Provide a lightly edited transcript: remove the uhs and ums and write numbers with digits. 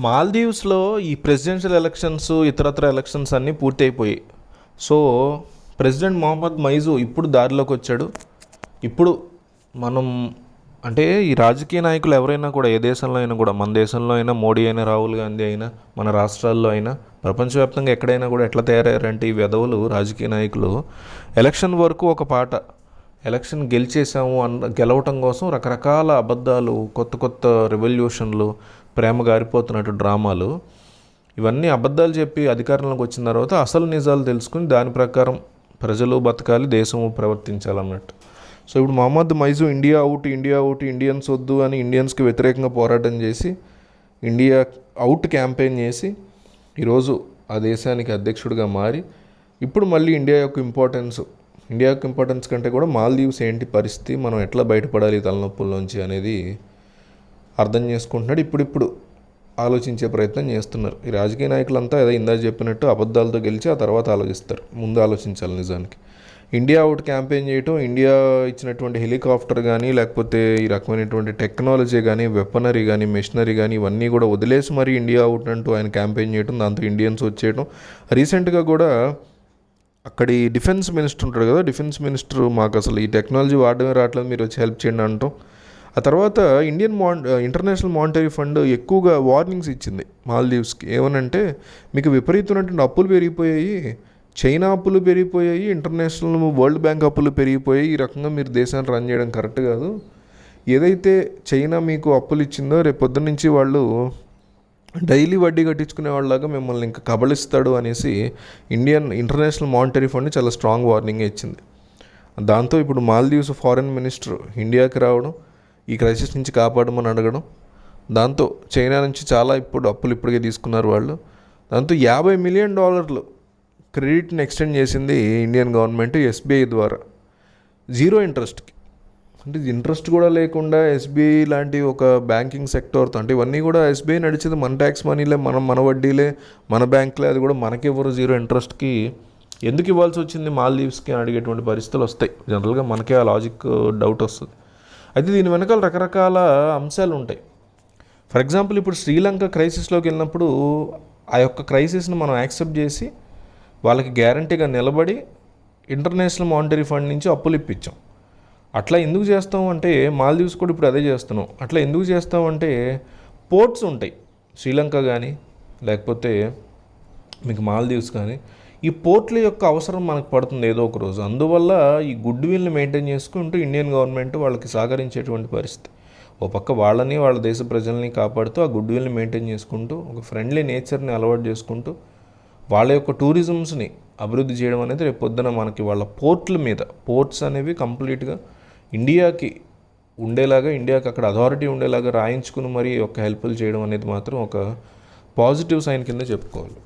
మాల్దీవ్స్లో ఈ presidential elections ఇతరత్ర elections అన్నీ పూర్తి అయిపోయాయి. సో ప్రెసిడెంట్ మొహమ్మద్ మైజు ఇప్పుడు దారిలోకి వచ్చాడు. ఇప్పుడు మనం అంటే ఈ రాజకీయ నాయకులు ఎవరైనా కూడా ఏ దేశంలో అయినా కూడా, మన దేశంలో అయినా మోడీ అయినా, రాహుల్ గాంధీ అయినా, మన రాష్ట్రాల్లో అయినా, ప్రపంచవ్యాప్తంగా ఎక్కడైనా కూడా ఎట్లా తయారయ్యారంటే ఈ వెధవులు రాజకీయ నాయకులు ఎలక్షన్ వరకు ఒక పాట, ఎలక్షన్ గెలిచేసాము గెలవటం కోసం రకరకాల అబద్ధాలు, కొత్త కొత్త రెవల్యూషన్లు, ప్రేమ గారిపోతున్నట్టు డ్రామాలు, ఇవన్నీ అబద్ధాలు చెప్పి అధికారంలోకి వచ్చిన తర్వాత అసలు నిజాలు తెలుసుకుని దాని ప్రకారం ప్రజలు బతకాలి, దేశము ప్రవర్తించాలన్నట్టు. సో ఇప్పుడు Mohamed Muizzu India out, India out, Indians వద్దు అని ఇండియన్స్కి వ్యతిరేకంగా పోరాటం చేసి ఇండియా అవుట్ క్యాంపెయిన్ చేసి ఈరోజు ఆ దేశానికి అధ్యక్షుడిగా మారి ఇప్పుడు మళ్ళీ ఇండియా యొక్క ఇంపార్టెన్స్ కంటే కూడా మాల్దీవ్స్ ఏంటి పరిస్థితి, మనం ఎట్లా బయటపడాలి తలనొప్పుల్లోంచి అనేది అర్థం చేసుకుంటున్నాడు. ఇప్పుడిప్పుడు ఆలోచించే ప్రయత్నం చేస్తున్నారు ఈ రాజకీయ నాయకులంతా. అదే ఇందాక చెప్పినట్టు అబద్ధాలతో గెలిచి ఆ తర్వాత ఆలోచిస్తారు, ముందు ఆలోచించాలి. నిజానికి ఇండియా అవుట్ క్యాంపెయిన్ చేయటం, ఇండియా ఇచ్చినటువంటి హెలికాప్టర్ కానీ, లేకపోతే ఈ రకమైనటువంటి టెక్నాలజీ కానీ, వెపనరీ కానీ, మెషినరీ కానీ ఇవన్నీ కూడా వదిలేసి మరి ఇండియా అవుట్ అంటూ ఆయన క్యాంపెయిన్ చేయటం, దాంతో ఇండియన్స్ వచ్చేయటం. రీసెంట్గా కూడా అక్కడి డిఫెన్స్ మినిస్టర్ ఉంటాడు కదా, డిఫెన్స్ మినిస్టర్ మాకు అసలు ఈ టెక్నాలజీ వాడడమే రావట్లేదు, మీరు వచ్చి హెల్ప్ చేయండి అంటాం. ఆ తర్వాత ఇంటర్నేషనల్ మానిటరీ ఫండ్ ఎక్కువగా వార్నింగ్స్ ఇచ్చింది మాల్దీవ్స్కి. ఏమనంటే మీకు విపరీతమైనటువంటి అప్పులు పెరిగిపోయాయి, చైనా అప్పులు పెరిగిపోయాయి, ఇంటర్నేషనల్ వరల్డ్ బ్యాంక్ అప్పులు పెరిగిపోయాయి, ఈ రకంగా మీరు దేశాన్ని రన్ చేయడం కరెక్ట్ కాదు. ఏదైతే చైనా మీకు అప్పులు ఇచ్చిందో రేపు పొద్దున్న నుంచి వాళ్ళు డైలీ వడ్డీ కట్టించుకునే వాళ్ళలాగా మిమ్మల్ని ఇంకా కబళిస్తాడు అనేసి ఇంటర్నేషనల్ మానిటరీ ఫండ్ చాలా స్ట్రాంగ్ వార్నింగ్ ఇచ్చింది. దాంతో ఇప్పుడు మాల్దీవ్స్ ఫారెన్ మినిస్టర్ ఇండియాకి రావడం, ఈ క్రైసిస్ నుంచి కాపాడమని అడగడం, దాంతో చైనా నుంచి చాలా అప్పులు ఇప్పటికే తీసుకున్నారు వాళ్ళు. దాంతో $50 మిలియన్ క్రెడిట్ని ఎక్స్టెండ్ చేసింది ఇండియన్ గవర్నమెంట్ ఎస్బీఐ ద్వారా, జీరో ఇంట్రెస్ట్కి. అంటే ఇంట్రెస్ట్ కూడా లేకుండా ఎస్బీఐ లాంటి ఒక బ్యాంకింగ్ సెక్టర్తో, అంటే ఇవన్నీ కూడా ఎస్బీఐ నడిచేది మన ట్యాక్స్ మనీలే, మన వడ్డీలే, మన బ్యాంకులే, అది కూడా మనకి ఎవరు జీరో ఇంట్రెస్ట్కి ఎందుకు ఇవ్వాల్సి వచ్చింది మాల్దీవ్స్కి అని అడిగేటువంటి పరిస్థితులు వస్తాయి. జనరల్గా మనకే ఆ లాజిక్ డౌట్ వస్తుంది. అయితే దీని వెనకాల రకరకాల అంశాలు ఉంటాయి. ఫర్ ఎగ్జాంపుల్ ఇప్పుడు శ్రీలంక క్రైసిస్లోకి వెళ్ళినప్పుడు ఆ యొక్క క్రైసిస్ని మనం యాక్సెప్ట్ చేసి వాళ్ళకి గ్యారంటీగా నిలబడి ఇంటర్నేషనల్ మానిటరీ ఫండ్ నుంచి అప్పులు ఇప్పించాం. అట్లా ఎందుకు చేస్తాం అంటే మాల్దీవ్స్ కూడా ఇప్పుడు అదే చేస్తున్నాం. అట్లా ఎందుకు చేస్తాం అంటే పోర్ట్స్ ఉంటాయి శ్రీలంక కానీ లేకపోతే మీకు మాల్దీవ్స్ కానీ, ఈ పోర్ట్ల యొక్క అవసరం మనకు పడుతుంది ఏదో ఒక రోజు. అందువల్ల ఈ గుడ్ విల్ని మెయింటైన్ చేసుకుంటూ ఇండియన్ గవర్నమెంట్ వాళ్ళకి సహకరించేటువంటి పరిస్థితి. ఓ పక్క వాళ్ళని, వాళ్ళ దేశ ప్రజల్ని కాపాడుతూ ఆ గుడ్ విల్ని మెయింటైన్ చేసుకుంటూ ఒక ఫ్రెండ్లీ నేచర్ని అలవాటు చేసుకుంటూ వాళ్ళ యొక్క టూరిజమ్స్ని అభివృద్ధి చేయడం అనేది రేపు పొద్దున మనకి వాళ్ళ పోర్ట్స్ అనేవి కంప్లీట్గా ఇండియాకి ఉండేలాగా, ఇండియాకి అక్కడ అథారిటీ ఉండేలాగా రాయించుకుని మరి ఒక హెల్ప్లు చేయడం అనేది మాత్రం ఒక పాజిటివ్ సైన్ కింద చెప్పుకోవాలి.